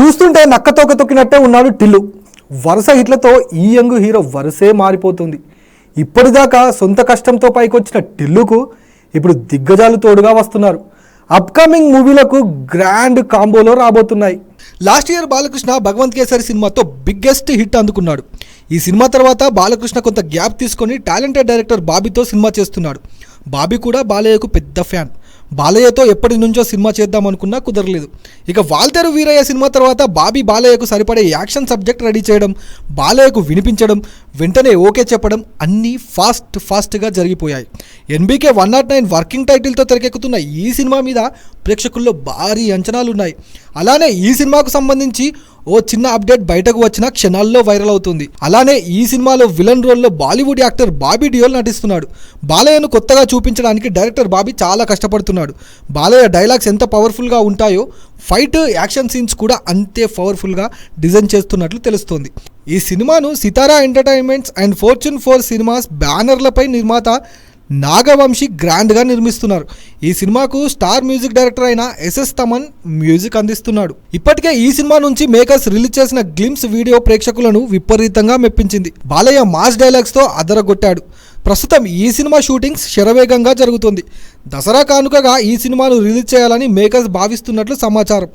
చూస్తుంటే నక్కతోక తొక్కినట్టే ఉన్నాడు టిల్లు. వరుస హిట్లతో ఈ యంగ్ హీరో వరుసే మారిపోతుంది. ఇప్పటిదాకా సొంత కష్టంతో పైకొచ్చిన టిల్లుకు ఇప్పుడు దిగ్గజాలు తోడుగా వస్తున్నారు. అప్కమింగ్ మూవీలకు గ్రాండ్ కాంబోలో రాబోతున్నాయి. లాస్ట్ ఇయర్ బాలకృష్ణ భగవంత్ కేసరి సినిమాతో బిగ్గెస్ట్ హిట్ అందుకున్నాడు. ఈ సినిమా తర్వాత బాలకృష్ణ కొంత గ్యాప్ తీసుకొని టాలెంటెడ్ డైరెక్టర్ బాబీతో సినిమా చేస్తున్నాడు. బాబీ కూడా బాలయ్యకు పెద్ద ఫ్యాన్. బాలయ్యతో ఎప్పటి నుంచో సినిమా చేద్దాం అనుకున్నా కుదరలేదు. ఇక వాల్తేరు వీరయ్య సినిమా తర్వాత బాబీ బాలయ్యకు సరిపడే యాక్షన్ సబ్జెక్ట్ రెడీ చేయడం, బాలయ్యకు వినిపించడం, వెంటనే ఓకే చెప్పడం అన్నీ ఫాస్ట్గా జరిగిపోయాయి. ఎన్బీకే 109 వర్కింగ్ టైటిల్తో తెరకెక్కుతున్న ఈ సినిమా మీద ప్రేక్షకుల్లో భారీ అంచనాలున్నాయి. అలానే ఈ సినిమాకు సంబంధించి ఓ చిన్న అప్డేట్ బయటకు వచ్చిన క్షణాల్లో వైరల్ అవుతుంది. అలానే ఈ సినిమాలో విలన్ రోల్లో బాలీవుడ్ యాక్టర్ బాబీ డియోల్ నటిస్తున్నాడు. బాలయ్యను కొత్తగా చూపించడానికి డైరెక్టర్ బాబీ చాలా కష్టపడుతున్నాడు. బాలయ్య డైలాగ్స్ ఎంత పవర్ఫుల్గా ఉంటాయో ఫైట్ యాక్షన్ సీన్స్ కూడా అంతే పవర్ఫుల్గా డిజైన్ చేస్తున్నట్లు తెలుస్తోంది. ఈ సినిమాను సితారా ఎంటర్టైన్మెంట్స్ అండ్ ఫార్చ్యూన్ 4 సినిమాస్ బ్యానర్లపై నిర్మాత నాగవంశీ గ్రాండ్గా నిర్మిస్తున్నారు. ఈ సినిమాకు స్టార్ మ్యూజిక్ డైరెక్టర్ అయిన ఎస్ఎస్ తమన్ మ్యూజిక్ అందిస్తున్నాడు. ఇప్పటికే ఈ సినిమా నుంచి మేకర్స్ రిలీజ్ చేసిన గ్లిమ్స్ వీడియో ప్రేక్షకులను విపరీతంగా మెప్పించింది. బాలయ్య మాస్ డైలాగ్స్తో అదరగొట్టాడు. ప్రస్తుతం ఈ సినిమా షూటింగ్స్ శరవేగంగా జరుగుతుంది. దసరా కానుకగా ఈ సినిమాను రిలీజ్ చేయాలని మేకర్స్ భావిస్తున్నట్లు సమాచారం.